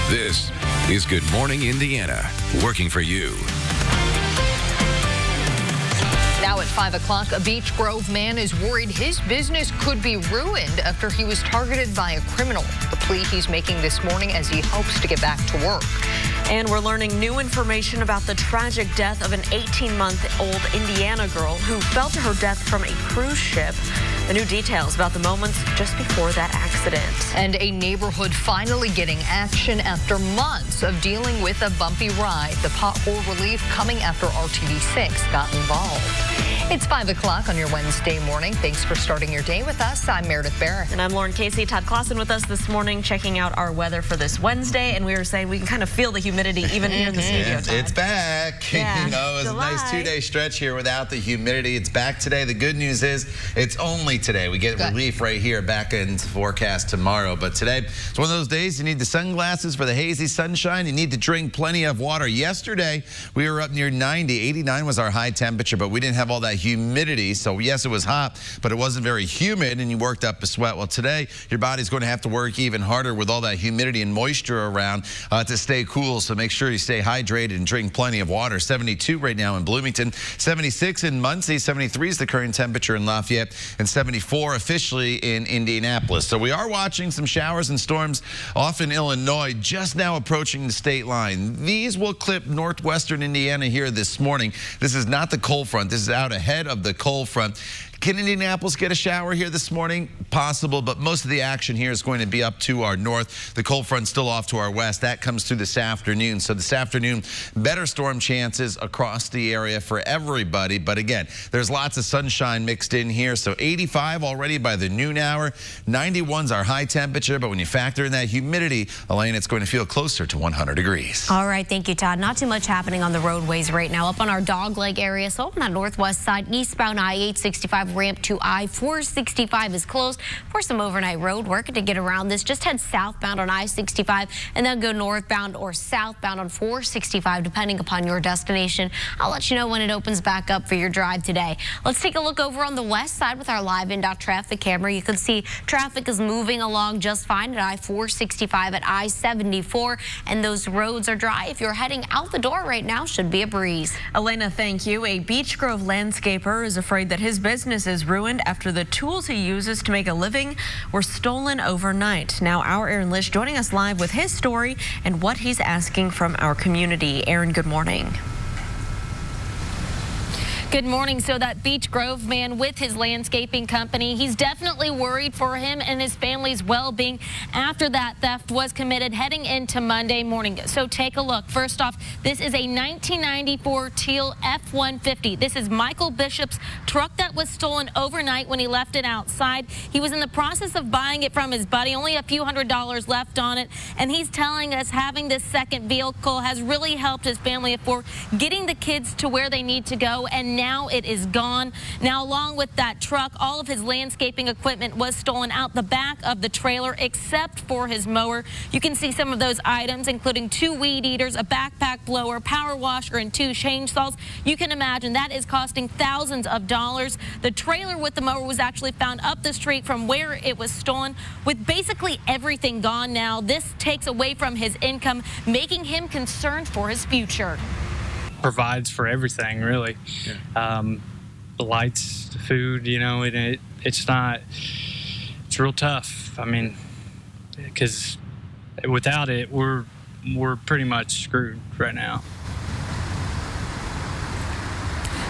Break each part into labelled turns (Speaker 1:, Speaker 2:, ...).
Speaker 1: This is Good Morning Indiana, working for you.
Speaker 2: Now at 5 o'clock, a Beech Grove man is worried his business could be ruined after he was targeted by a criminal. The plea he's making this morning as he hopes to get back to work.
Speaker 3: And we're learning new information about the tragic death of an 18-month-old Indiana girl who fell to her death from a cruise ship. The new details about the moments just before that accident.
Speaker 2: And a neighborhood finally getting action after months of dealing with a bumpy ride. The pothole relief coming after RTV6 got involved. It's 5 o'clock on your Wednesday morning. Thanks for starting your day with us. I'm Meredith Barrett.
Speaker 3: And I'm Lauren Casey. Todd Clausen with us this morning, checking out our weather for this Wednesday. And we were saying we can kind of feel the humidity even here in the studio, Todd.
Speaker 4: It's back.
Speaker 3: Yeah,
Speaker 4: you know, it was
Speaker 3: July.
Speaker 4: a nice 2-day stretch here without the humidity. It's back today. The good news is it's only today. We get relief right here back into forecast tomorrow. But today, it's one of those days you need the sunglasses for the hazy sunshine. You need to drink plenty of water. Yesterday, we were up near 90. 89 was our high temperature, but we didn't have all that humidity. So yes, it was hot, but it wasn't very humid, and you worked up a sweat. Well, today, your body's going to have to work even harder with all that humidity and moisture around to stay cool. So make sure you stay hydrated and drink plenty of water. 72 right now in Bloomington, 76 in Muncie, 73 is the current temperature in Lafayette, and 74 officially in Indianapolis. So we are watching some showers and storms off in Illinois, just now approaching the state line. These will clip northwestern Indiana here this morning. This is not the cold front. This is out ahead of the cold front. Can Indianapolis get a shower here this morning? Possible, but most of the action here is going to be up to our north. The cold front still off to our west. That comes through this afternoon. So this afternoon, better storm chances across the area for everybody. But again, there's lots of sunshine mixed in here. So 85 already by the noon hour. 91's our high temperature. But when you factor in that humidity, Elaine, it's going to feel closer to 100 degrees.
Speaker 5: All right. Thank you, Todd. Not too much happening on the roadways right now. Up on our Dogleg area, so on that northwest side, eastbound I-865 ramp to I-465 is closed for some overnight road work. To get around this, just head southbound on I-65 and then go northbound or southbound on 465, depending upon your destination. I'll let you know when it opens back up for your drive today. Let's take a look over on the west side with our live INDOT traffic camera. You can see traffic is moving along just fine at I-465 at I-74, and those roads are dry. If you're heading out the door right now, should be a breeze.
Speaker 3: Elena, thank you. A Beech Grove landscaper is afraid that his business is ruined after the tools he uses to make a living were stolen overnight. Now our Aaron Lish joining us live with his story and what he's asking from our community. Aaron, good morning.
Speaker 6: Good morning. So that Beech Grove man with his landscaping company, he's definitely worried for him and his family's well-being after that theft was committed heading into Monday morning. So take a look. First off, this is a 1994 teal F-150. This is Michael Bishop's truck that was stolen overnight when he left it outside. He was in the process of buying it from his buddy, only a few $100s left on it. And he's telling us having this second vehicle has really helped his family afford getting the kids to where they need to go, and now it is gone. Now, along with that truck, all of his landscaping equipment was stolen out the back of the trailer, except for his mower. You can see some of those items, including 2 weed eaters, a backpack blower, power washer, and 2 chainsaws. You can imagine that is costing thousands of dollars. The trailer with the mower was actually found up the street from where it was stolen. With basically everything gone now, this takes away from his income, making him concerned for his future.
Speaker 7: Provides for everything, really. The lights, the food, you know, and it's real tough. I mean, because without it, we're pretty much screwed right now.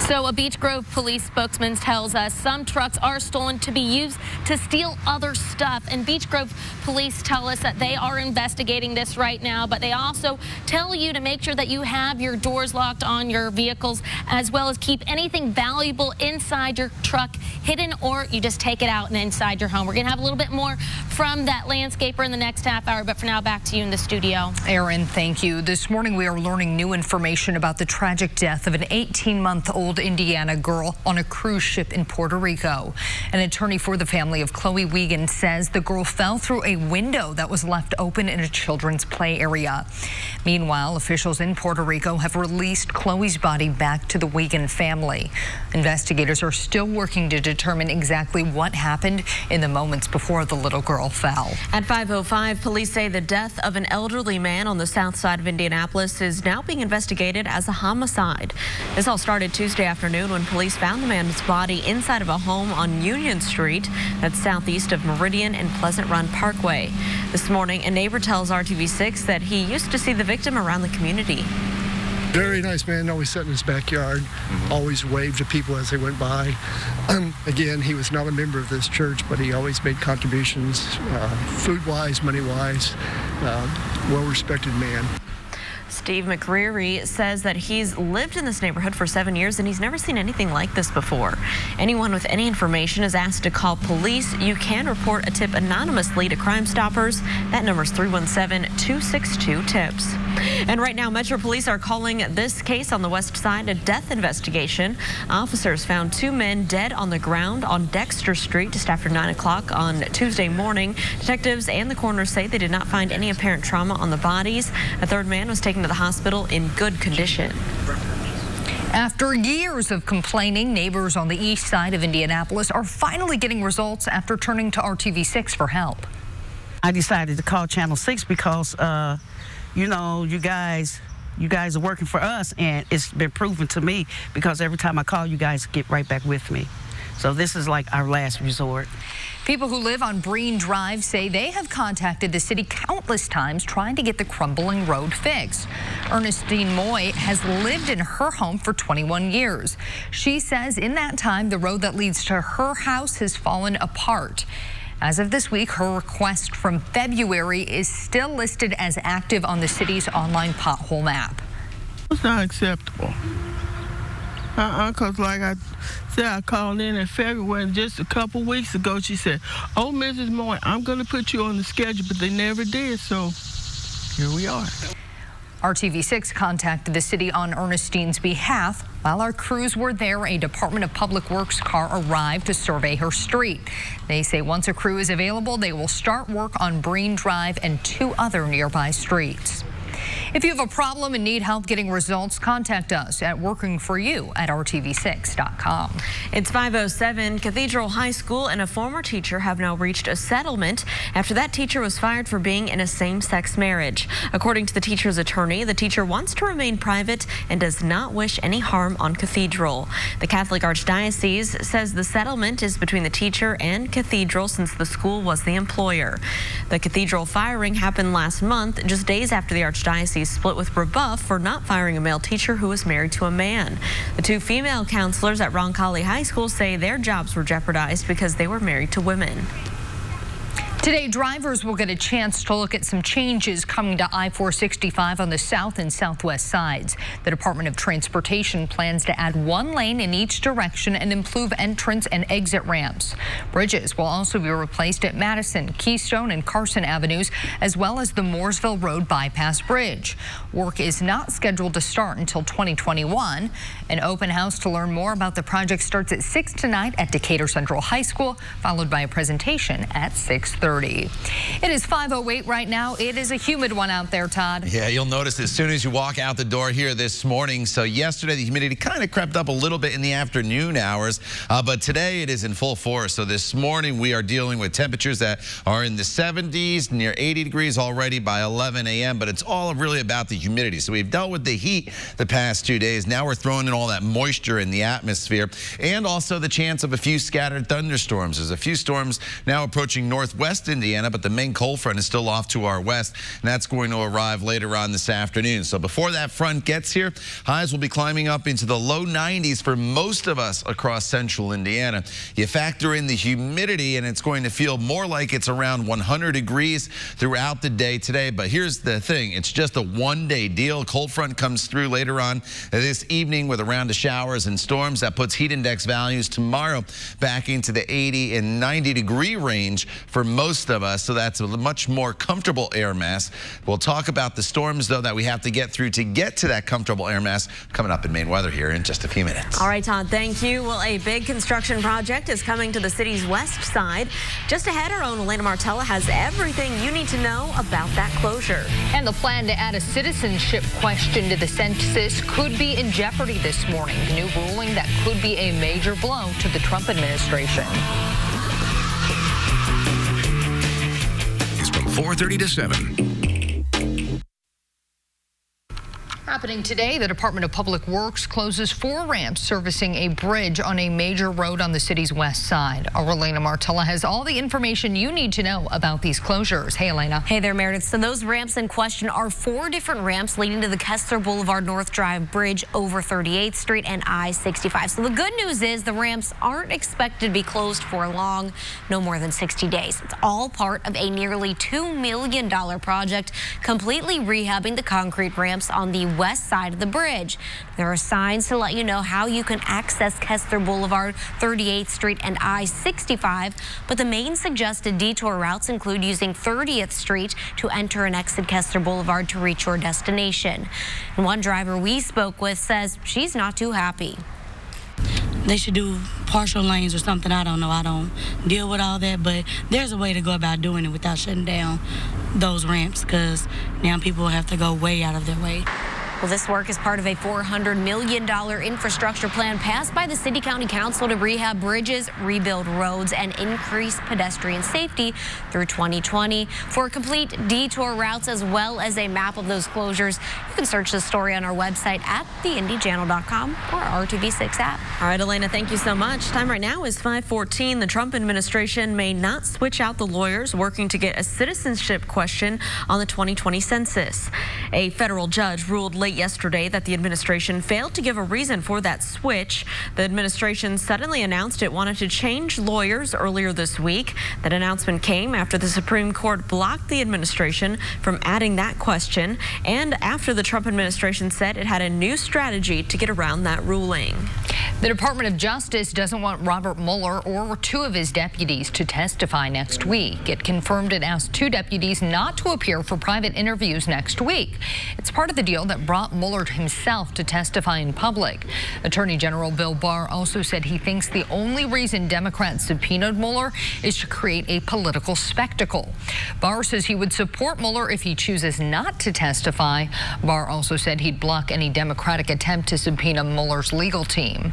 Speaker 6: So a Beech Grove police spokesman tells us some trucks are stolen to be used to steal other stuff. And Beech Grove police tell us that they are investigating this right now, but they also tell you to make sure that you have your doors locked on your vehicles, as well as keep anything valuable inside your truck hidden, or you just take it out and inside your home. We're going to have a little bit more from that landscaper in the next half hour, but for now, back to you in the studio.
Speaker 2: Aaron, thank you. This morning, we are learning new information about the tragic death of an 18-month-old 14-year-old Indiana girl on a cruise ship in Puerto Rico. An attorney for the family of Chloe Wiegand says the girl fell through a window that was left open in a children's play area. Meanwhile, officials in Puerto Rico have released Chloe's body back to the Wiegand family. Investigators are still working to determine exactly what happened in the moments before the little girl fell.
Speaker 3: At 5:05, police say the death of an elderly man on the south side of Indianapolis is now being investigated as a homicide. This all started Tuesday afternoon when police found the man's body inside of a home on Union Street, that's southeast of Meridian and Pleasant Run Parkway. This morning, a neighbor tells RTV6 that he used to see the victim around the community.
Speaker 8: Very nice man, always sat in his backyard, always waved to people as they went by. Again, he was not a member of this church, but he always made contributions, food-wise, money-wise, well-respected man.
Speaker 3: Steve McCreary says that he's lived in this neighborhood for 7 years and he's never seen anything like this before. Anyone with any information is asked to call police. You can report a tip anonymously to Crime Stoppers. That number is 317-262-TIPS. And right now, Metro Police are calling this case on the west side a death investigation. Officers found 2 men dead on the ground on Dexter Street just after 9 o'clock on Tuesday morning. Detectives and the coroner say they did not find any apparent trauma on the bodies. A third man was taken to the hospital in good condition.
Speaker 2: After years of complaining, neighbors on the east side of Indianapolis are finally getting results after turning to RTV6 for help.
Speaker 9: I decided to call Channel 6 because, you know, you guys are working for us, and it's been proven to me because every time I call, you guys get right back with me. So this is like our last resort.
Speaker 2: People who live on Breen Drive say they have contacted the city countless times trying to get the crumbling road fixed. Ernestine Moy has lived in her home for 21 years. She says in that time, the road that leads to her house has fallen apart. As of this week, her request from February is still listed as active on the city's online pothole map.
Speaker 10: It's not acceptable. Because like I said, I called in February, and just a couple weeks ago, she said, "Oh, Mrs. Moy, I'm going to put you on the schedule," but they never did, so here we are.
Speaker 2: RTV6 contacted the city on Ernestine's behalf. While our crews were there, a Department of Public Works car arrived to survey her street. They say once a crew is available, they will start work on Breen Drive and 2 other nearby streets. If you have a problem and need help getting results, contact us at workingforyou@rtv6.com.
Speaker 3: It's 5:07. Cathedral High School and a former teacher have now reached a settlement after that teacher was fired for being in a same-sex marriage. According to the teacher's attorney, the teacher wants to remain private and does not wish any harm on Cathedral. The Catholic Archdiocese says the settlement is between the teacher and Cathedral since the school was the employer. The Cathedral firing happened last month, just days after the Archdiocese split with Rebuff for not firing a male teacher who was married to a man. The 2 female counselors at Roncalli High School say their jobs were jeopardized because they were married to women.
Speaker 2: Today, drivers will get a chance to look at some changes coming to I-465 on the south and southwest sides. The Department of Transportation plans to add 1 lane in each direction and improve entrance and exit ramps. Bridges will also be replaced at Madison, Keystone, and Carson Avenues, as well as the Mooresville Road Bypass Bridge. Work is not scheduled to start until 2021. An open house to learn more about the project starts at 6 tonight at Decatur Central High School, followed by a presentation at 6:30. It is 5:08 right now. It is a humid one out there, Todd.
Speaker 4: Yeah, you'll notice as soon as you walk out the door here this morning. So yesterday, the humidity kind of crept up a little bit in the afternoon hours, but today it is in full force. So this morning, we are dealing with temperatures that are in the 70s, near 80 degrees already by 11 a.m., but it's all really about the humidity. So we've dealt with the heat the past 2 days. Now we're throwing in all that moisture in the atmosphere and also the chance of a few scattered thunderstorms. There's a few storms now approaching northwest Indiana, but the main cold front is still off to our west, and that's going to arrive later on this afternoon. So before that front gets here, highs will be climbing up into the low 90s for most of us across central Indiana. You factor in the humidity, and it's going to feel more like it's around 100 degrees throughout the day today. But here's the thing. It's just a one-day deal. Cold front comes through later on this evening with a round of showers and storms. That puts heat index values tomorrow back into the 80 and 90 degree range for most most of us, so that's a much more comfortable air mass. We'll talk about the storms, though, that we have to get through to get to that comfortable air mass coming up in Maine weather here in just a few minutes.
Speaker 3: All right, Todd, thank you. Well, a big construction project is coming to the city's west side. Just ahead, our own Elena Martella has everything you need to know about that closure.
Speaker 2: And the plan to add a citizenship question to the census could be in jeopardy this morning. The new ruling that could be a major blow to the Trump administration.
Speaker 1: It's from 4:30 to 7.
Speaker 2: Happening today, the Department of Public Works closes 4 ramps servicing a bridge on a major road on the city's west side. Our Elena Martella has all the information you need to know about these closures. Hey, Elena.
Speaker 5: Hey there, Meredith. So those ramps in question are 4 different ramps leading to the Kessler Boulevard North Drive Bridge over 38th Street and I-65. So the good news is the ramps aren't expected to be closed for long, no more than 60 days. It's all part of a nearly $2 million project completely rehabbing the concrete ramps on the west side of the bridge. There are signs to let you know how you can access Kessler Boulevard, 38th Street, and I-65, but the main suggested detour routes include using 30th Street to enter and exit Kessler Boulevard to reach your destination. And one driver we spoke with says she's not too happy.
Speaker 11: They should do partial lanes or something. I don't know. I don't deal with all that, but there's a way to go about doing it without shutting down those ramps, because now people have to go way out of their way.
Speaker 5: Well, this work is part of a $400 million infrastructure plan passed by the City County Council to rehab bridges, rebuild roads, and increase pedestrian safety through 2020. For complete detour routes as well as a map of those closures, you can search the story on our website at theindychannel.com or our RTV6 app.
Speaker 3: All right, Elena, thank you so much. Time right now is 5:14. The Trump administration may not switch out the lawyers working to get a citizenship question on the 2020 census. A federal judge ruled late yesterday that the administration failed to give a reason for that switch. The administration suddenly announced it wanted to change lawyers earlier this week. That announcement came after the Supreme Court blocked the administration from adding that question, and after the Trump administration said it had a new strategy to get around that ruling.
Speaker 2: The Department of Justice doesn't want Robert Mueller or 2 of his deputies to testify next week. It confirmed it asked 2 deputies not to appear for private interviews next week. It's part of the deal that brought Mueller himself to testify in public. Attorney General Bill Barr also said he thinks the only reason Democrats subpoenaed Mueller is to create a political spectacle. Barr says he would support Mueller if he chooses not to testify. Barr also said he'd block any Democratic attempt to subpoena Mueller's legal team.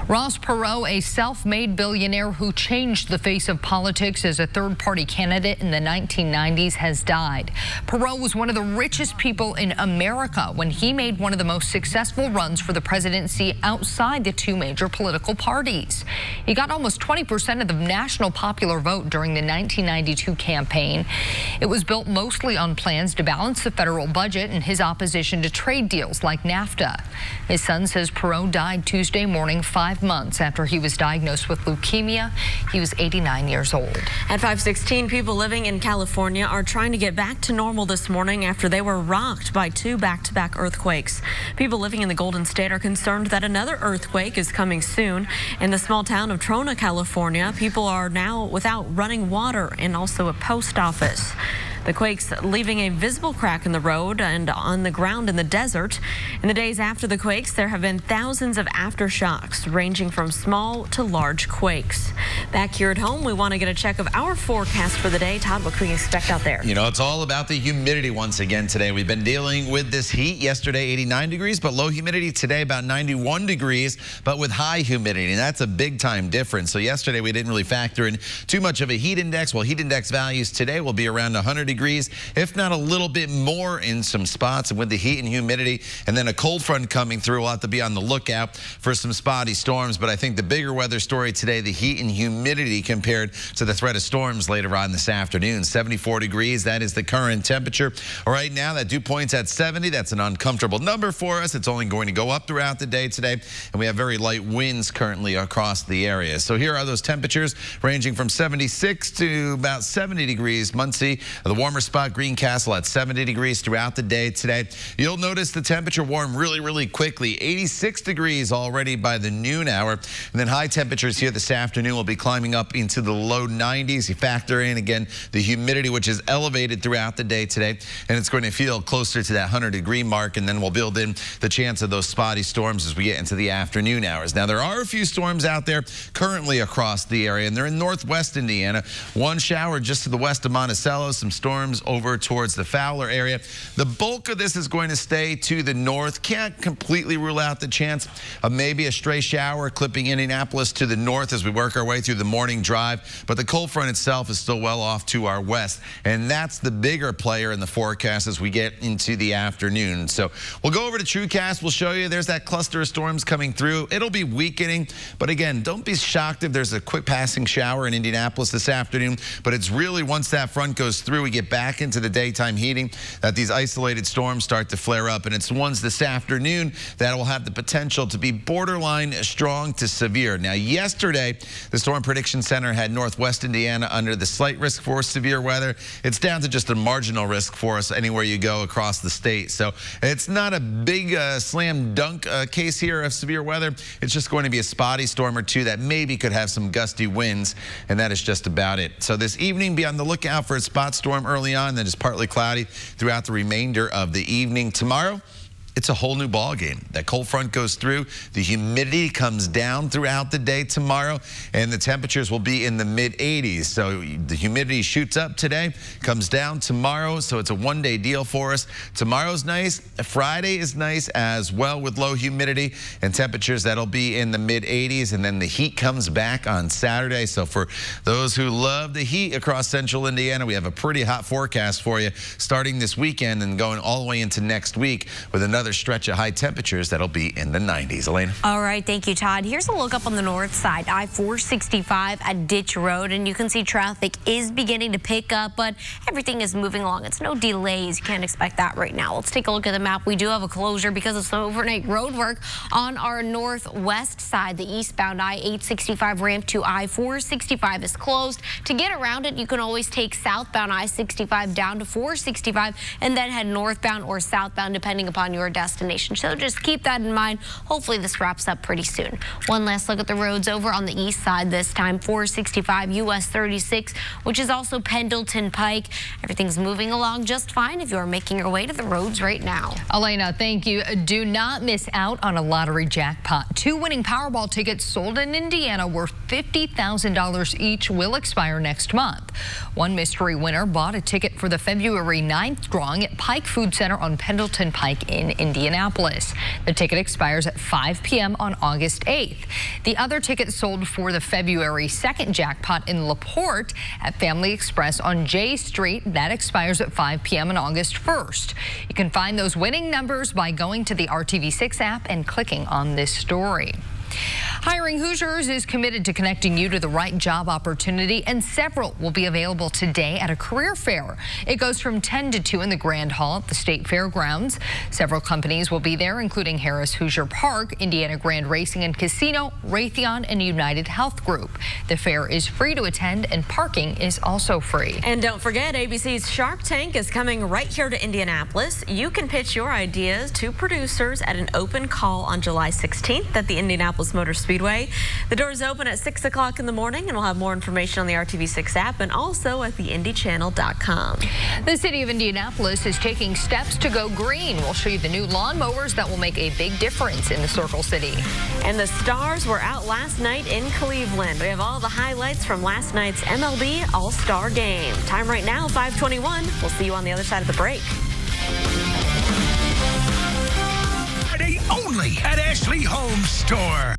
Speaker 2: Ross Perot, a self-made billionaire who changed the face of politics as a third-party candidate in the 1990s, has died. Perot was one of the richest people in America when he made one of the most successful runs for the presidency outside the 2 major political parties. He got almost 20% of the national popular vote during the 1992 campaign. It was built mostly on plans to balance the federal budget and his opposition to trade deals like NAFTA. His son says Perot died Tuesday morning, 5 months after he was diagnosed with leukemia. He was 89 years old.
Speaker 3: At 5:16, people living in California are trying to get back to normal this morning after they were rocked by 2 back-to-back earthquakes. People living in the Golden State are concerned that another earthquake is coming soon. In the small town of Trona, California, people are now without running water and also a post office. The quakes leaving a visible crack in the road and on the ground in the desert. In the days after the quakes, there have been thousands of aftershocks ranging from small to large quakes. Back here at home, we want to get a check of our forecast for the day. Todd, what can we expect out there?
Speaker 4: You know, it's all about the humidity once again today. We've been dealing with this heat. Yesterday, 89 degrees, but low humidity. Today, about 91 degrees, but with high humidity. And that's a big time difference. So yesterday, we didn't really factor in too much of a heat index. Well, heat index values today will be around 100 degrees, if not a little bit more in some spots. And with the heat and humidity and then a cold front coming through, we'll have to be on the lookout for some spotty storms. But I think the bigger weather story today, the heat and humidity compared to the threat of storms later on this afternoon. 74 degrees, that is the current temperature. Right now, that dew point's at 70. That's an uncomfortable number for us. It's only going to go up throughout the day today. And we have very light winds currently across the area. So here are those temperatures ranging from 76 to about 70 degrees. Muncie, the warm warmer spot, Greencastle at 70 degrees throughout the day today. You'll notice the temperature warm really quickly. 86 degrees already by the noon hour. And then high temperatures here this afternoon will be climbing up into the low 90s. You factor in, again, the humidity, which is elevated throughout the day today. And it's going to feel closer to that 100-degree mark. And then we'll build in the chance of those spotty storms as we get into the afternoon hours. Now, there are a few storms out there currently across the area, and they're in northwest Indiana. One shower just to the west of Monticello, some storms over towards the Fowler area. The bulk of this is going to stay to the north. Can't completely rule out the chance of maybe a stray shower clipping Indianapolis to the north as we work our way through the morning drive, but the cold front itself is still well off to our west, and that's the bigger player in the forecast as we get into the afternoon. So we'll go over to TrueCast. We'll show you there's that cluster of storms coming through. It'll be weakening, but again, don't be shocked if there's a quick passing shower in Indianapolis this afternoon, but it's really once that front goes through, we get back into the daytime heating, that these isolated storms start to flare up, and it's the ones this afternoon that will have the potential to be borderline strong to severe. Now, yesterday, the Storm Prediction Center had northwest Indiana under the slight risk for severe weather. It's down to just a marginal risk for us anywhere you go across the state. So it's not a big slam dunk case here of severe weather. It's just going to be a spotty storm or two that maybe could have some gusty winds, and that is just about it. So this evening, be on the lookout for a spot storm early on, then it's partly cloudy throughout the remainder of the evening. Tomorrow, it's a whole new ball game. That cold front goes through. The humidity comes down throughout the day tomorrow, and the temperatures will be in the mid-80s. So the humidity shoots up today, comes down tomorrow, so it's a one-day deal for us. Tomorrow's nice. Friday is nice as well with low humidity and temperatures that'll be in the mid-80s, and then the heat comes back on Saturday. So for those who love the heat across central Indiana, we have a pretty hot forecast for you starting this weekend and going all the way into next week with another stretch of high temperatures that'll be in the 90s. Elena?
Speaker 5: All right, thank you, Todd. Here's a look up on the north side, I-465 at Ditch Road, and you can see traffic is beginning to pick up, but everything is moving along. It's no delays. You can't expect that right now. Let's take a look at the map. We do have a closure because of some overnight road work on our northwest side. The eastbound I-865 ramp to I-465 is closed. To get around it, you can always take southbound I-65 down to 465 and then head northbound or southbound depending upon your destination. So just keep that in mind. Hopefully this wraps up pretty soon. One last look at the roads over on the east side this time. 465 US 36, which is also Pendleton Pike. Everything's moving along just fine if you're making your way to the roads right now.
Speaker 2: Elena, thank you. Do not miss out on a lottery jackpot. 2 winning Powerball tickets sold in Indiana worth $50,000 each will expire next month. One mystery winner bought a ticket for the February 9th drawing at Pike Food Center on Pendleton Pike in Indianapolis. The ticket expires at 5 p.m. on August 8th. The other ticket sold for the February 2nd jackpot in LaPorte at Family Express on J Street. That expires at 5 p.m. on August 1st. You can find those winning numbers by going to the RTV6 app and clicking on this story. Hiring Hoosiers is committed to connecting you to the right job opportunity, and several will be available today at a career fair. It goes from 10 to 2 in the Grand Hall at the State Fairgrounds. Several companies will be there, including Harris Hoosier Park, Indiana Grand Racing and Casino, Raytheon, and United Health Group. The fair is free to attend, and parking is also free.
Speaker 3: And don't forget, ABC's Shark Tank is coming right here to Indianapolis. You can pitch your ideas to producers at an open call on July 16th at the Indianapolis Motor Speedway. The doors open at 6 o'clock in the morning, and we'll have more information on the RTV6 app and also at theindychannel.com.
Speaker 2: The city of Indianapolis is taking steps to go green. We'll show you the new lawnmowers that will make a big difference in the Circle City.
Speaker 3: And the Stars were out last night in Cleveland. We have all the highlights from last night's MLB All-Star Game. Time right now, 5:21. We'll see you on the other side of the break.
Speaker 12: Friday only at Ashley Home Store.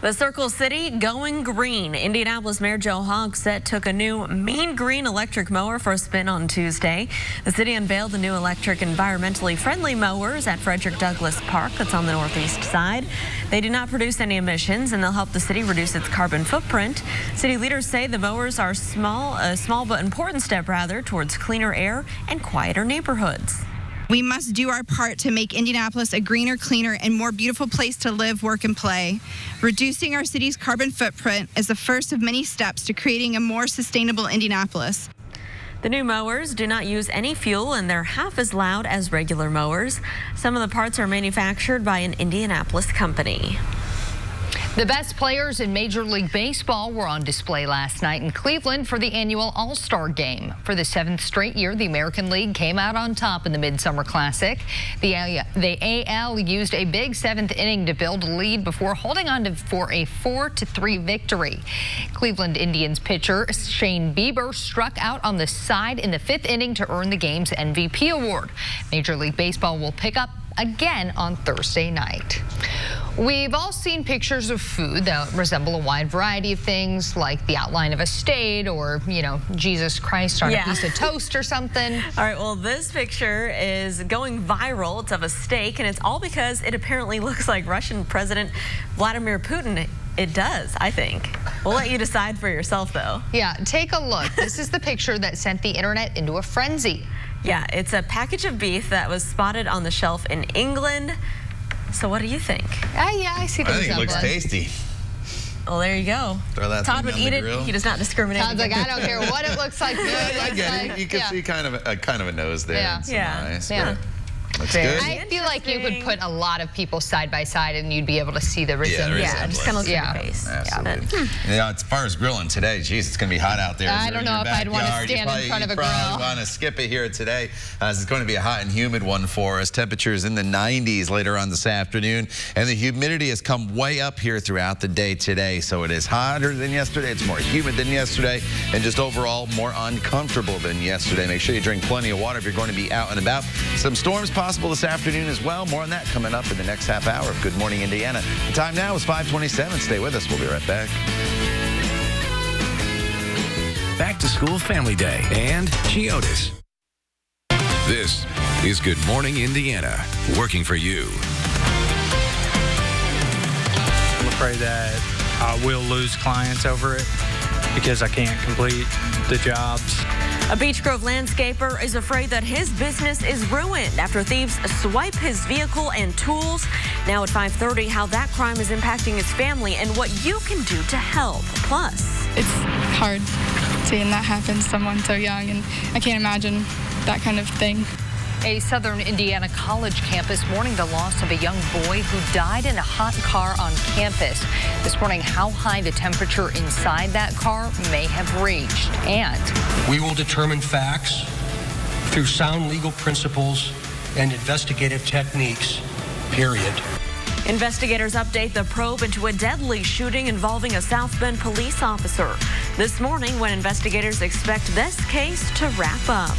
Speaker 3: The Circle City going green. Indianapolis Mayor Joe Hogsett took a new Mean Green electric mower for a spin on Tuesday. The city unveiled the new electric environmentally friendly mowers at Frederick Douglass Park that's on the northeast side. They do not produce any emissions, and they'll help the city reduce its carbon footprint. City leaders say the mowers are a small but important step towards cleaner air and quieter neighborhoods.
Speaker 13: We must do our part to make Indianapolis a greener, cleaner, and more beautiful place to live, work, and play. Reducing our city's carbon footprint is the first of many steps to creating a more sustainable Indianapolis.
Speaker 3: The new mowers do not use any fuel and they're half as loud as regular mowers. Some of the parts are manufactured by an Indianapolis company.
Speaker 2: The best players in Major League Baseball were on display last night in Cleveland for the annual All-Star Game. For the 7th straight year, the American League came out on top in the Midsummer Classic. The AL used a big 7th inning to build a lead before holding on for a 4-3 victory. Cleveland Indians pitcher Shane Bieber struck out on the side in the 5th inning to earn the game's MVP award. Major League Baseball will pick up again on Thursday night. We've all seen pictures of food that resemble a wide variety of things, like the outline of a state or, you know, Jesus Christ on a piece of toast or something.
Speaker 3: All right, well, this picture is going viral. It's of a steak, and it's all because it apparently looks like Russian President Vladimir Putin. It does, I think. We'll let you decide for yourself, though.
Speaker 2: Yeah, take a look. This is the picture that sent the internet into a frenzy.
Speaker 3: Yeah, it's a package of beef that was spotted on the shelf in England. So what do you think?
Speaker 2: Yeah, I see the
Speaker 4: I think it looks tasty.
Speaker 3: Well, there you go.
Speaker 4: Throw that
Speaker 3: Todd would eat it. He does not discriminate.
Speaker 2: Todd's like, I don't care what it looks like.
Speaker 4: I get it. You can see kind of a nose there.
Speaker 2: Yeah.
Speaker 4: Nice,
Speaker 2: yeah.
Speaker 4: Looks good.
Speaker 2: I feel like you could put a lot of people side by side and you'd be able to see the resemblance.
Speaker 3: Yeah, just kind of look at your face.
Speaker 4: Absolutely. Yeah, as far as grilling today, geez, it's going to be hot out there.
Speaker 2: I don't know if I'd want to stand in front of a grill.
Speaker 4: You probably want to skip it here today. It's going to be a hot and humid one for us. Temperatures in the 90s later on this afternoon. And the humidity has come way up here throughout the day today. So it is hotter than yesterday. It's more humid than yesterday. And just overall more uncomfortable than yesterday. Make sure you drink plenty of water if you're going to be out and about. Some storms possible this afternoon as well. More on that coming up in the next half hour of Good Morning Indiana. The time now is 5:27. Stay with us. We'll be right back.
Speaker 1: Back to School Family Day and Chiodas. This is Good Morning Indiana, working for you.
Speaker 7: I'm afraid that I will lose clients over it because I can't complete the jobs.
Speaker 3: A Beech Grove landscaper is afraid that his business is ruined after thieves swipe his vehicle and tools. Now at 5:30, how that crime is impacting his family and what you can do to help. Plus,
Speaker 14: it's hard seeing that happen to someone so young, and I can't imagine that kind of thing.
Speaker 2: A southern Indiana college campus mourning the loss of a young boy who died in a hot car on campus. This morning, how high the temperature inside that car may have reached. And
Speaker 15: we will determine facts through sound legal principles and investigative techniques, period.
Speaker 3: Investigators update the probe into a deadly shooting involving a South Bend police officer. This morning, when investigators expect this case to wrap up.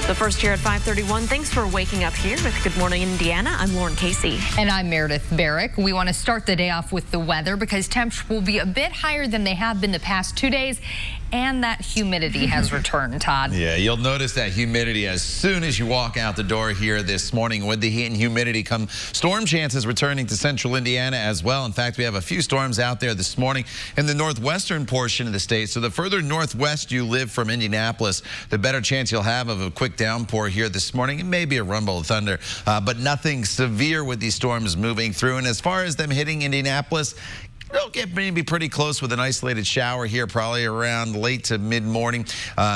Speaker 3: The first here at 5:31. Thanks for waking up here with Good Morning Indiana. I'm Lauren Casey.
Speaker 2: And I'm Meredith Barrick. We want to start the day off with the weather because temps will be a bit higher than they have been the past 2 days. And that humidity has returned, Todd.
Speaker 4: Yeah, you'll notice that humidity as soon as you walk out the door here this morning. With the heat and humidity come storm chances returning to central Indiana as well. In fact, we have a few storms out there this morning in the northwestern portion of the state. So the further northwest you live from Indianapolis, the better chance you'll have of a quick downpour here this morning. And maybe a rumble of thunder, but nothing severe with these storms moving through. And as far as them hitting Indianapolis, they'll get maybe pretty close with an isolated shower here, probably around late to mid-morning.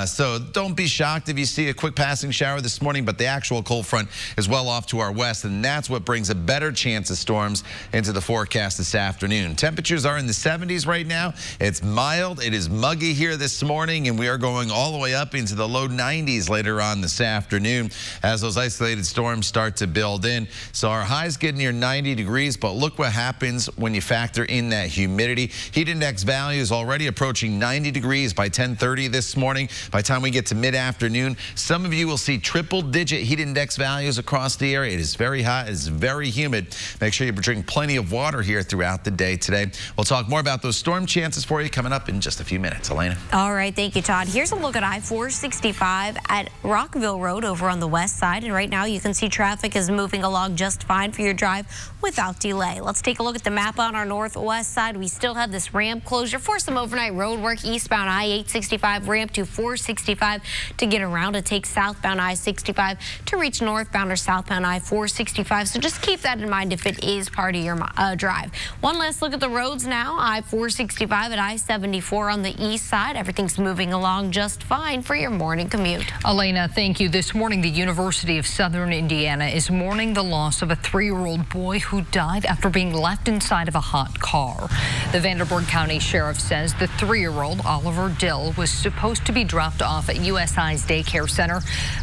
Speaker 4: So don't be shocked if you see a quick passing shower this morning, but the actual cold front is well off to our west, and that's what brings a better chance of storms into the forecast this afternoon. Temperatures are in the 70s right now. It's mild. It is muggy here this morning, and we are going all the way up into the low 90s later on this afternoon as those isolated storms start to build in. So our highs get near 90 degrees, but look what happens when you factor in that humidity. Heat index value is already approaching 90 degrees by 10:30 this morning. By the time we get to mid-afternoon, some of you will see triple-digit heat index values across the area. It is very hot. It is very humid. Make sure you drink plenty of water here throughout the day today. We'll talk more about those storm chances for you coming up in just a few minutes. Elena.
Speaker 5: All right. Thank you, Todd. Here's a look at I-465 at Rockville Road over on the west side. And right now you can see traffic is moving along just fine for your drive without delay. Let's take a look at the map on our northwest side, we still have this ramp closure for some overnight road work eastbound I-865 ramp to 465 to get around. It takes southbound I-65 to reach northbound or southbound I-465. So just keep that in mind if it is part of your drive. One last look at the roads now. I-465 at I-74 on the east side. Everything's moving along just fine for your morning commute.
Speaker 2: Elena, thank you. This morning, the University of Southern Indiana is mourning the loss of a 3-year-old boy who died after being left inside of a hot car. The Vanderburgh County Sheriff says the 3-year-old, Oliver Dill, was supposed to be dropped off at USI's daycare center,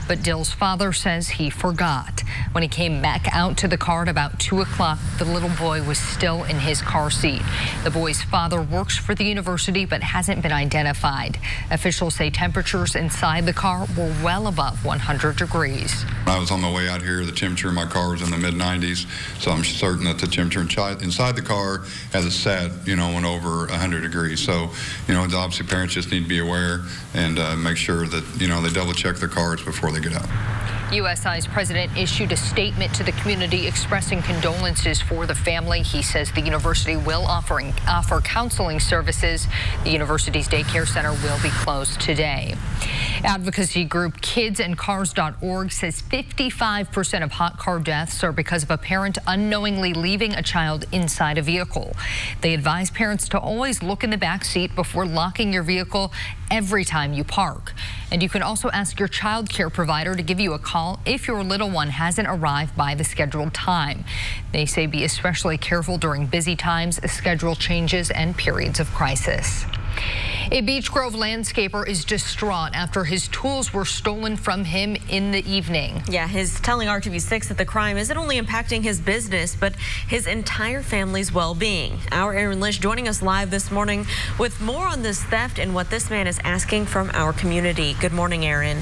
Speaker 2: but Dill's father says he forgot. When he came back out to the car at about 2 o'clock, the little boy was still in his car seat. The boy's father works for the university but hasn't been identified. Officials say temperatures inside the car were well above 100 degrees.
Speaker 16: I was on my way out here. The temperature in my car was in the mid-90s, so I'm certain that the temperature inside the car, as it sat, went over 100 degrees. So, obviously parents just need to be aware and make sure that, they double-check their cars before they get out.
Speaker 2: USI's president issued a statement to the community expressing condolences for the family. He says the university will offer counseling services. The university's daycare center will be closed today. Advocacy group kidsandcars.org says 55% of hot car deaths are because of a parent unknowingly leaving a child inside a vehicle. They advise parents to always look in the back seat before locking your vehicle every time you park. And you can also ask your child care provider to give you a call if your little one hasn't arrived by the scheduled time. They say be especially careful during busy times, schedule changes, and periods of crisis. A Beech Grove landscaper is distraught after his tools were stolen from him in the evening.
Speaker 3: Yeah, he's telling RTV6 that the crime isn't only impacting his business, but his entire family's well-being. Our Aaron Lish joining us live this morning with more on this theft and what this man is asking from our community. Good morning, Aaron.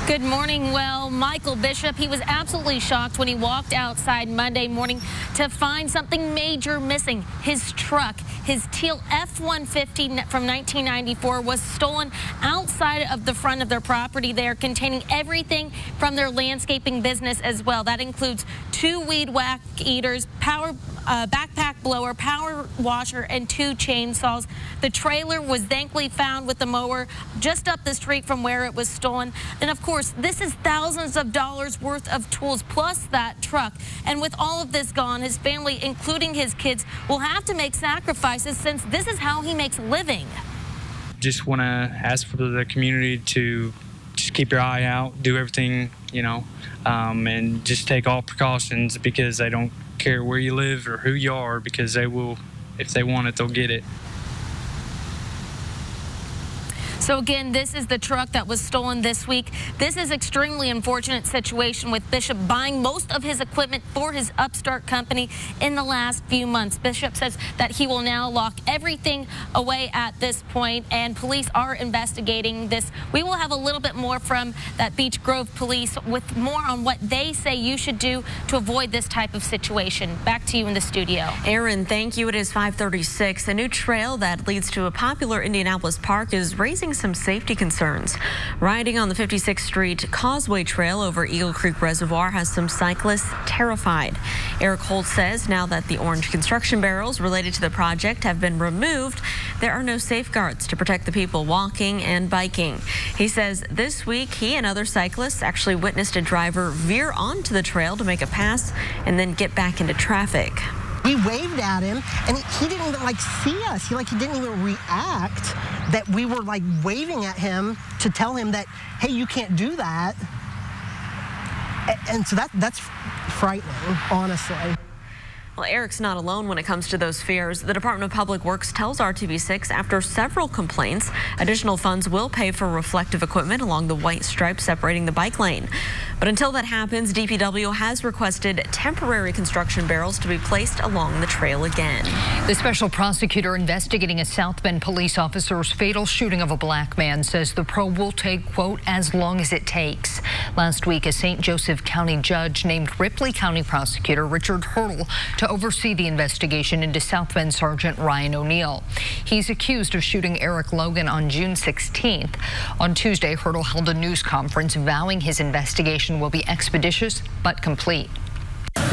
Speaker 6: Good morning. Well, Michael Bishop, he was absolutely shocked when he walked outside Monday morning to find something major missing. His truck, his teal F-150 from 1994, was stolen outside of the front of their property there, containing everything from their landscaping business as well. That includes 2 weed whack eaters, backpack blower, power washer, and 2 chainsaws. The trailer was thankfully found with the mower just up the street from where it was stolen. And of course, this is thousands of dollars worth of tools plus that truck. And with all of this gone, his family, including his kids, will have to make sacrifices since this is how he makes a living.
Speaker 7: Just want to ask for the community to just keep your eye out, do everything, and just take all precautions, because they don't care where you live or who you are, because they will, if they want it, they'll get it.
Speaker 6: So again, this is the truck that was stolen this week. This is extremely unfortunate situation with Bishop buying most of his equipment for his upstart company in the last few months. Bishop says that he will now lock everything away at this point, and police are investigating this. We will have a little bit more from that Beech Grove police with more on what they say you should do to avoid this type of situation. Back to you in the studio.
Speaker 3: Aaron, thank you. It is 5:36. A new trail that leads to a popular Indianapolis park is raising some safety concerns. Riding on the 56th Street Causeway Trail over Eagle Creek Reservoir has some cyclists terrified. Eric Holt says now that the orange construction barrels related to the project have been removed, there are no safeguards to protect the people walking and biking. He says this week he and other cyclists actually witnessed a driver veer onto the trail to make a pass and then get back into traffic.
Speaker 17: We waved at him, and he didn't even see us. He didn't even react that we were waving at him to tell him that, hey, you can't do that. And so that's frightening, honestly.
Speaker 3: Well, Eric's not alone when it comes to those fears. The Department of Public Works tells RTV6 after several complaints, additional funds will pay for reflective equipment along the white stripe separating the bike lane. But until that happens, DPW has requested temporary construction barrels to be placed along the trail again.
Speaker 2: The special prosecutor investigating a South Bend police officer's fatal shooting of a black man says the probe will take, quote, as long as it takes. Last week, a St. Joseph County judge named Ripley County prosecutor Richard Hurdle to oversee the investigation into South Bend Sergeant Ryan O'Neill. He's accused of shooting Eric Logan on June 16th. On Tuesday, Hurdle held a news conference vowing his investigation will be expeditious but complete.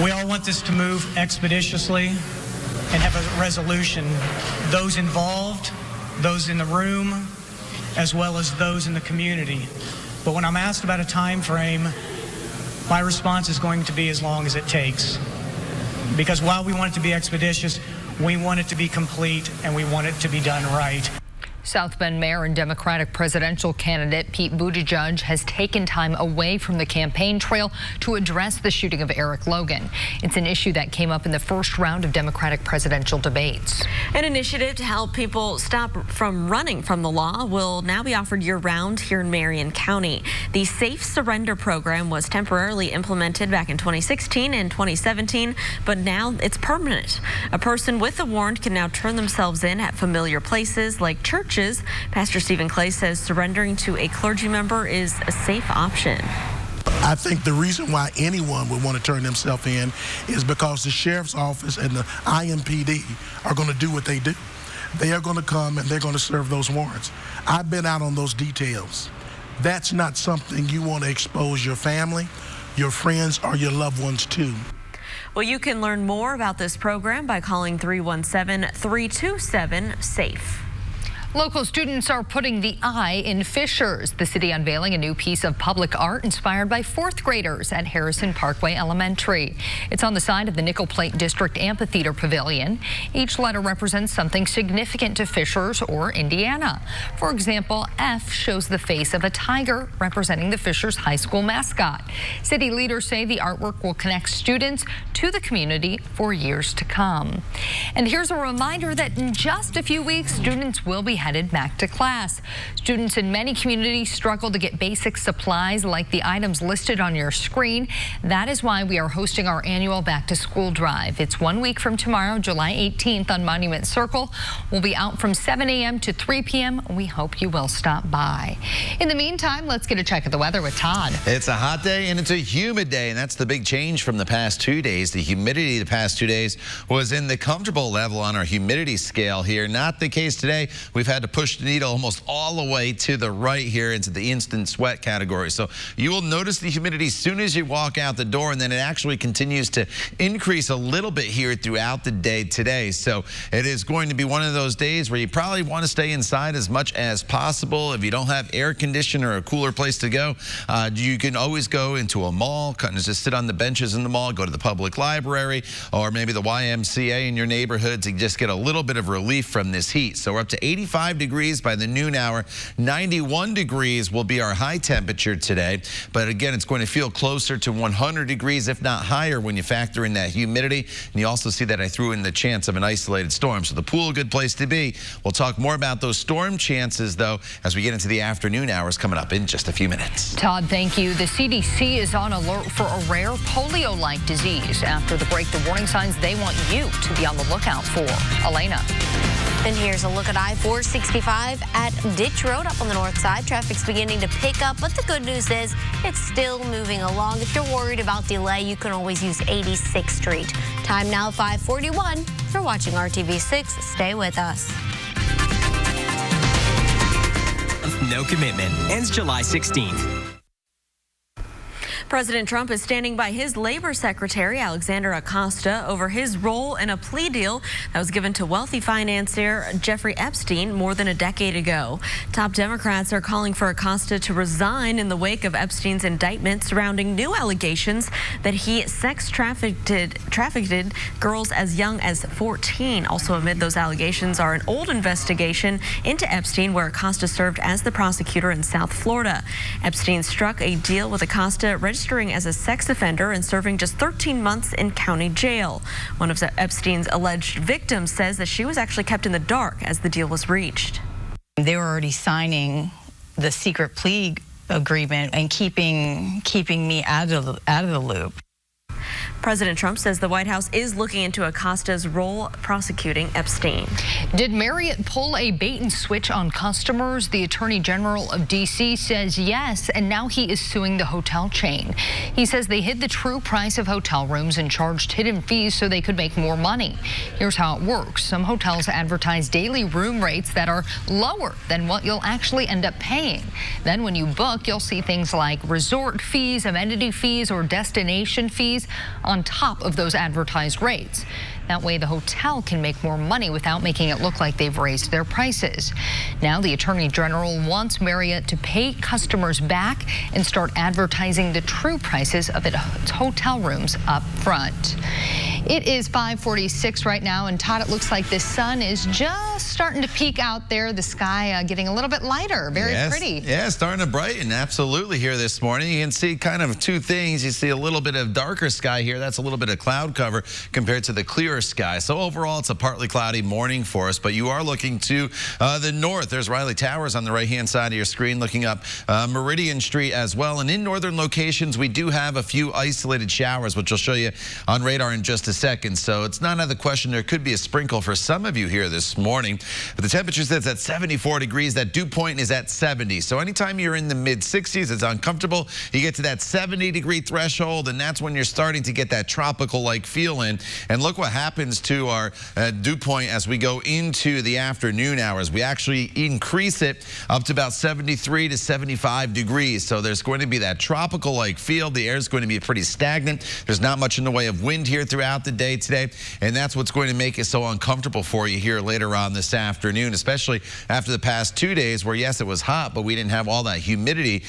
Speaker 18: We all want this to move expeditiously and have a resolution. Those involved, those in the room, as well as those in the community. But when I'm asked about a time frame, my response is going to be as long as it takes. Because while we want it to be expeditious, we want it to be complete and we want it to be done right.
Speaker 2: South Bend Mayor and Democratic presidential candidate Pete Buttigieg has taken time away from the campaign trail to address the shooting of Eric Logan. It's an issue that came up in the first round of Democratic presidential debates.
Speaker 3: An initiative to help people stop from running from the law will now be offered year-round here in Marion County. The Safe Surrender program was temporarily implemented back in 2016 and 2017, but now it's permanent. A person with a warrant can now turn themselves in at familiar places like churches. Pastor Stephen Clay says surrendering to a clergy member is a safe option.
Speaker 19: I think the reason why anyone would want to turn themselves in is because the sheriff's office and the IMPD are going to do what they do. They are going to come and they're going to serve those warrants. I've been out on those details. That's not something you want to expose your family, your friends, or your loved ones to.
Speaker 3: Well, you can learn more about this program by calling 317-327-SAFE.
Speaker 2: Local students are putting the eye in Fishers. The city unveiling a new piece of public art inspired by fourth graders at Harrison Parkway Elementary. It's on the side of the Nickel Plate District Amphitheater Pavilion. Each letter represents something significant to Fishers or Indiana. For example, F shows the face of a tiger representing the Fishers High School mascot. City leaders say the artwork will connect students to the community for years to come. And here's a reminder that in just a few weeks, students will be headed back to class. Students in many communities struggle to get basic supplies like the items listed on your screen. That is why we are hosting our annual Back to School Drive. It's 1 week from tomorrow, July 18th on Monument Circle. We'll be out from 7 a.m. to 3 p.m. We hope you will stop by. In the meantime, let's get a check of the weather with Todd.
Speaker 4: It's a hot day and it's a humid day, and that's the big change from the past 2 days. The humidity the past 2 days was in the comfortable level on our humidity scale here. Not the case today. We've had to push the needle almost all the way to the right here into the instant sweat category. So you will notice the humidity as soon as you walk out the door, and then it actually continues to increase a little bit here throughout the day today. So it is going to be one of those days where you probably want to stay inside as much as possible. If you don't have air conditioning or a cooler place to go, you can always go into a mall, just sit on the benches in the mall, go to the public library, or maybe the YMCA in your neighborhood to just get a little bit of relief from this heat. So we're up to 85 degrees by the noon hour. 91 degrees will be our high temperature today. But again, it's going to feel closer to 100 degrees, if not higher, when you factor in that humidity. And you also see that I threw in the chance of an isolated storm. So the pool, a good place to be. We'll talk more about those storm chances, though, as we get into the afternoon hours coming up in just a few minutes.
Speaker 2: Todd, thank you. The CDC is on alert for a rare polio-like disease. After the break, the warning signs they want you to be on the lookout for. Elena.
Speaker 5: And here's a look at I-465 at Ditch Road up on the north side. Traffic's beginning to pick up, but the good news is it's still moving along. If you're worried about delay, you can always use 86th Street. Time now 5:41. You're watching RTV6. Stay with us.
Speaker 20: No commitment. Ends July 16th.
Speaker 3: President Trump is standing by his labor secretary, Alexander Acosta, over his role in a plea deal that was given to wealthy financier Jeffrey Epstein more than a decade ago. Top Democrats are calling for Acosta to resign in the wake of Epstein's indictment surrounding new allegations that he sex trafficked girls as young as 14. Also amid those allegations are an old investigation into Epstein where Acosta served as the prosecutor in South Florida. Epstein struck a deal with Acosta, registering as a sex offender and serving just 13 months in county jail. One of Epstein's alleged victims says that she was actually kept in the dark as the deal was reached.
Speaker 21: They were already signing the secret plea agreement and keeping me out of the loop.
Speaker 3: President Trump says the White House is looking into Acosta's role prosecuting Epstein.
Speaker 2: Did Marriott pull a bait and switch on customers? The Attorney General of D.C. says yes, and now he is suing the hotel chain. He says they hid the true price of hotel rooms and charged hidden fees so they could make more money. Here's how it works. Some hotels advertise daily room rates that are lower than what you'll actually end up paying. Then when you book, you'll see things like resort fees, amenity fees, or destination fees on on top of those advertised rates. That way the hotel can make more money without making it look like they've raised their prices. Now the Attorney General wants Marriott to pay customers back and start advertising the true prices of its hotel rooms up front. It is 5:46 right now, and Todd, it looks like the sun is just starting to peek out there. The sky getting a little bit lighter, very pretty.
Speaker 4: Yeah, starting to brighten, absolutely, here this morning. You can see kind of two things. You see a little bit of darker sky here. That's a little bit of cloud cover compared to the clearer sky. So overall, it's a partly cloudy morning for us, but you are looking to the north. There's Riley Towers on the right-hand side of your screen, looking up Meridian Street as well. And in northern locations, we do have a few isolated showers, which I'll show you on radar in just a second. So it's not out of the question. There could be a sprinkle for some of you here this morning. But the temperature sits at 74 degrees. That dew point is at 70. So anytime you're in the mid-60s, it's uncomfortable. You get to that 70-degree threshold, and that's when you're starting to get that tropical-like feel in. And look what happens to our dew point as we go into the afternoon hours. We actually increase it up to about 73 to 75 degrees. So there's going to be that tropical-like feel. The air is going to be pretty stagnant. There's not much in the way of wind here throughout the day today, and that's what's going to make it so uncomfortable for you here later on this afternoon, especially after the past 2 days where, yes, it was hot, but we didn't have all that humidity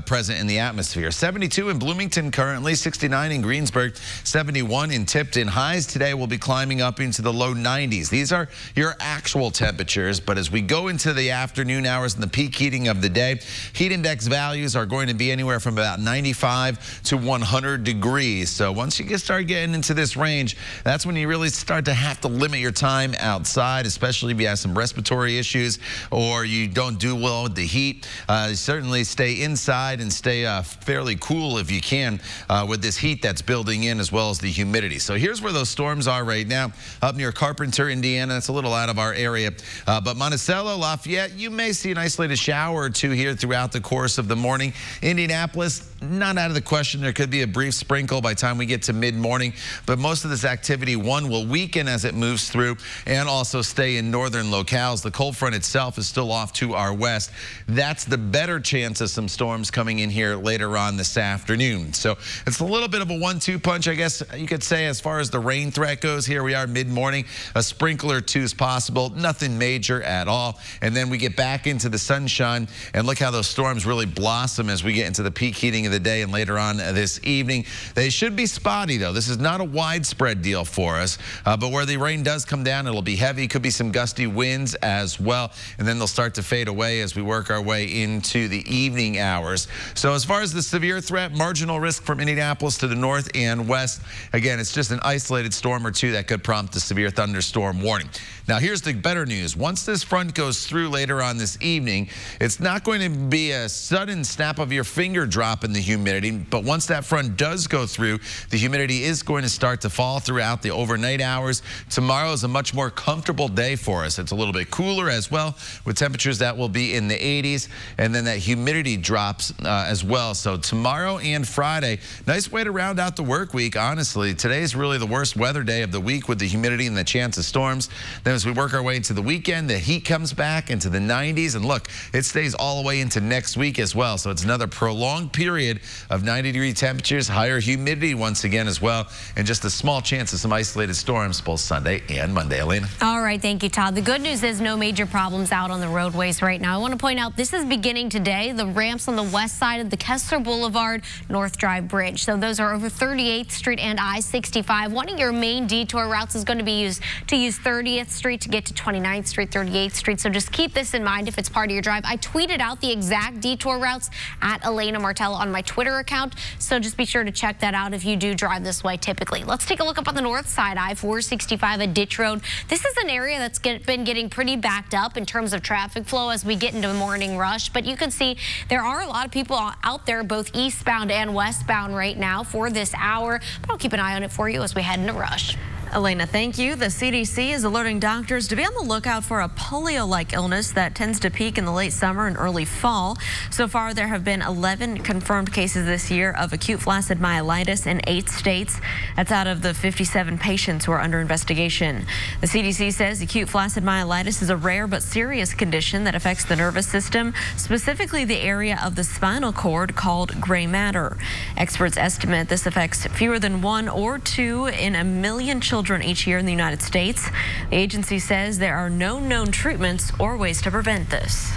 Speaker 4: present in the atmosphere. 72 in Bloomington currently, 69 in Greensburg, 71 in Tipton. Highs today will be climbing up into the low 90s. These are your actual temperatures, but as we go into the afternoon hours and the peak heating of the day, heat index values are going to be anywhere from about 95 to 100 degrees. So once you start getting into this range, that's when you really start to have to limit your time outside, especially if you have some respiratory issues or you don't do well with the heat. Certainly stay inside and stay fairly cool if you can with this heat that's building in, as well as the humidity. So here's where those storms are right now, up near Carpenter, Indiana. That's a little out of our area. But Monticello, Lafayette, you may see an isolated shower or two here throughout the course of the morning. Indianapolis, not out of the question. There could be a brief sprinkle by the time we get to mid-morning, but most of this activity, one, will weaken as it moves through and also stay in northern locales. The cold front itself is still off to our west. That's the better chance of some storms coming in here later on this afternoon. So it's a little bit of a 1-2 punch, I guess you could say, as far as the rain threat goes. Here we are mid-morning. A sprinkle or two is possible. Nothing major at all. And then we get back into the sunshine, and look how those storms really blossom as we get into the peak heating of the day and later on this evening. They should be spotty, though. This is not a widespread deal for us, but where the rain does come down, it'll be heavy. Could be some gusty winds as well, and then they'll start to fade away as we work our way into the evening hours. So as far as the severe threat, marginal risk from Indianapolis to the north and west. Again, it's just an isolated storm or two that could prompt a severe thunderstorm warning. Now, here's the better news. Once this front goes through later on this evening, it's not going to be a sudden snap of your finger drop in the humidity, but once that front does go through, the humidity is going to start to fall throughout the overnight hours. Tomorrow is a much more comfortable day for us. It's a little bit cooler as well, with temperatures that will be in the 80s, and then that humidity drops as well. So tomorrow and Friday, nice way to round out the work week, honestly. Today's really the worst weather day of the week with the humidity and the chance of storms. Then as we work our way into the weekend, the heat comes back into the 90s, and look, it stays all the way into next week as well. So it's another prolonged period of 90-degree temperatures, higher humidity once again as well, and just a small chance of some isolated storms both Sunday and Monday. Elena.
Speaker 5: All right, thank you, Todd. The good news is no major problems out on the roadways right now. I want to point out this is beginning today. The ramps on the west side of the Kessler Boulevard North Drive Bridge. So those are over 38th Street and I-65. One of your main detour routes is going to be used 30th Street to get to 29th Street, 38th Street. So just keep this in mind if it's part of your drive. I tweeted out the exact detour routes at Elena Martella on my Twitter account. So just be sure to check that out if you do drive this way typically. Let's take a look up on the north side, I-465 at Ditch Road. This is an area that's been getting pretty backed up in terms of traffic flow as we get into the morning rush. But you can see there are a lot of people out there both eastbound and westbound right now for this hour. But I'll keep an eye on it for you as we head into rush.
Speaker 3: Elena, thank you. The CDC is alerting doctors to be on the lookout for a polio-like illness that tends to peak in the late summer and early fall. So far, there have been 11 confirmed cases this year of acute flaccid myelitis in 8 states. That's out of the 57 patients who are under investigation. The CDC says acute flaccid myelitis is a rare but serious condition that affects the nervous system, specifically the area of the spinal cord called gray matter. Experts estimate this affects fewer than 1 or 2 in a million children each year in the United States. The agency says there are no known treatments or ways to prevent this.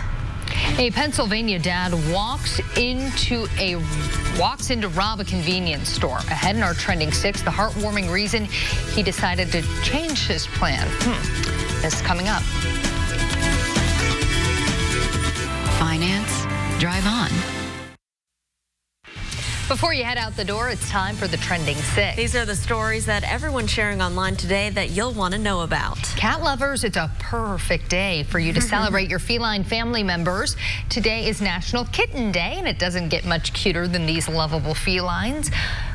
Speaker 2: A Pennsylvania dad walks in to rob a convenience store. Ahead in our Trending 6, the heartwarming reason he decided to change his plan. This is coming up.
Speaker 8: Finance, drive on.
Speaker 2: Before you head out the door, it's time for the Trending 6.
Speaker 3: These are the stories that everyone's sharing online today that you'll want to know about.
Speaker 2: Cat lovers, it's a perfect day for you to celebrate your feline family members. Today is National Kitten Day, and it doesn't get much cuter than these lovable felines.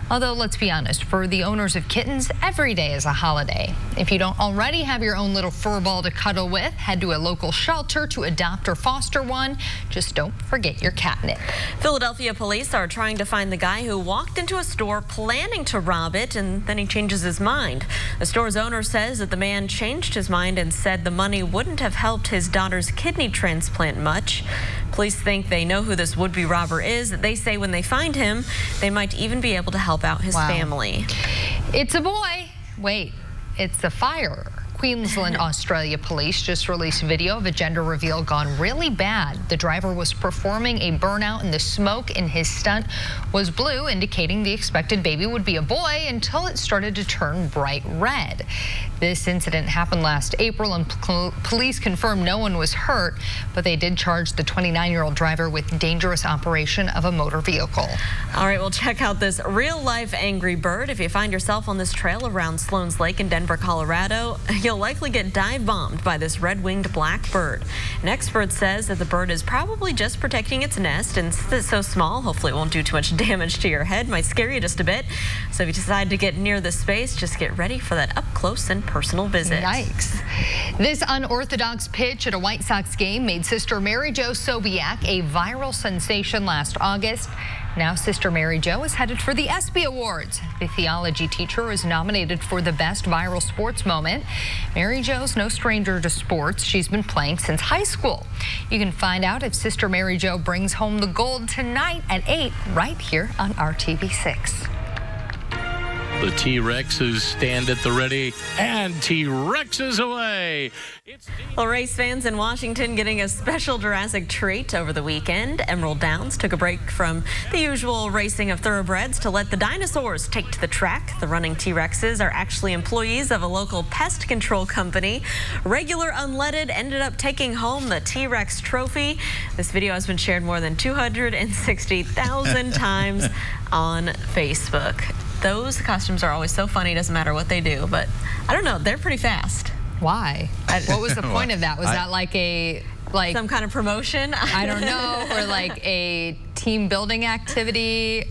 Speaker 2: Although, let's be honest, for the owners of kittens, every day is a holiday. If you don't already have your own little fur ball to cuddle with, head to a local shelter to adopt or foster one. Just don't forget your catnip.
Speaker 3: Philadelphia police are trying to find the guy who walked into a store planning to rob it, and then he changes his mind. The store's owner says that the man changed his mind and said the money wouldn't have helped his daughter's kidney transplant much. Police think they know who this would-be robber is. They say when they find him, they might even be able to help out his family.
Speaker 2: It's a boy. Wait, it's a fire. Queensland, Australia police just released video of a gender reveal gone really bad. The driver was performing a burnout and the smoke in his stunt was blue, indicating the expected baby would be a boy until it started to turn bright red. This incident happened last April and police confirmed no one was hurt, but they did charge the 29-year-old driver with dangerous operation of a motor vehicle.
Speaker 3: All right, well, check out this real-life angry bird. If you find yourself on this trail around Sloan's Lake in Denver, Colorado, you'll likely get dive-bombed by this red-winged black bird. An expert says that the bird is probably just protecting its nest, and since it's so small, hopefully it won't do too much damage to your head. Might scare you just a bit. So if you decide to get near this space, just get ready for that up-close and personal visit.
Speaker 2: Yikes. This unorthodox pitch at a White Sox game made Sister Mary Jo Sobiak a viral sensation last August. Now Sister Mary Jo is headed for the ESPY Awards. The theology teacher is nominated for the Best Viral Sports Moment. Mary Jo's no stranger to sports. She's been playing since high school. You can find out if Sister Mary Jo brings home the gold tonight at 8 right here on RTV6.
Speaker 22: The T-Rexes stand at the ready, and T-Rexes away.
Speaker 3: Well, race fans in Washington getting a special Jurassic treat over the weekend. Emerald Downs took a break from the usual racing of thoroughbreds to let the dinosaurs take to the track. The running T-Rexes are actually employees of a local pest control company. Regular Unleaded ended up taking home the T-Rex trophy. This video has been shared more than 260,000 times on Facebook. Those costumes are always so funny, doesn't matter what they do, but I don't know, they're pretty fast.
Speaker 2: Why? What was the point of that? Was that like
Speaker 3: some kind of promotion?
Speaker 2: I don't know, or like a team building activity?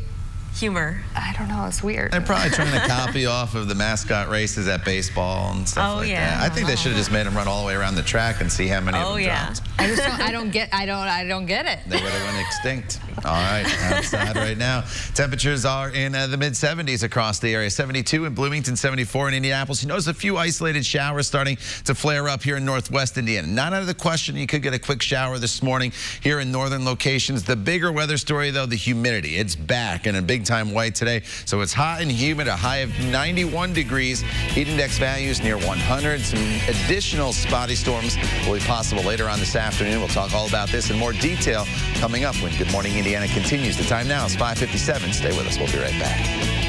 Speaker 3: Humor.
Speaker 2: I don't know, it's weird.
Speaker 4: They're probably trying to copy off of the mascot races at baseball and stuff like that. I think they should have just made them run all the way around the track and see how many of them dropped.
Speaker 2: I don't get it.
Speaker 4: They would have went extinct. All right, outside right now. Temperatures are in the mid-70s across the area. 72 in Bloomington, 74 in Indianapolis. You notice a few isolated showers starting to flare up here in northwest Indiana. Not out of the question you could get a quick shower this morning here in northern locations. The bigger weather story, though, the humidity. It's back in a big-time way today. So it's hot and humid, a high of 91 degrees. Heat index values near 100. Some additional spotty storms will be possible later on this afternoon. We'll talk all about this in more detail coming up when Good Morning Indiana continues. The time now is 5:57. Stay with us. We'll be right back.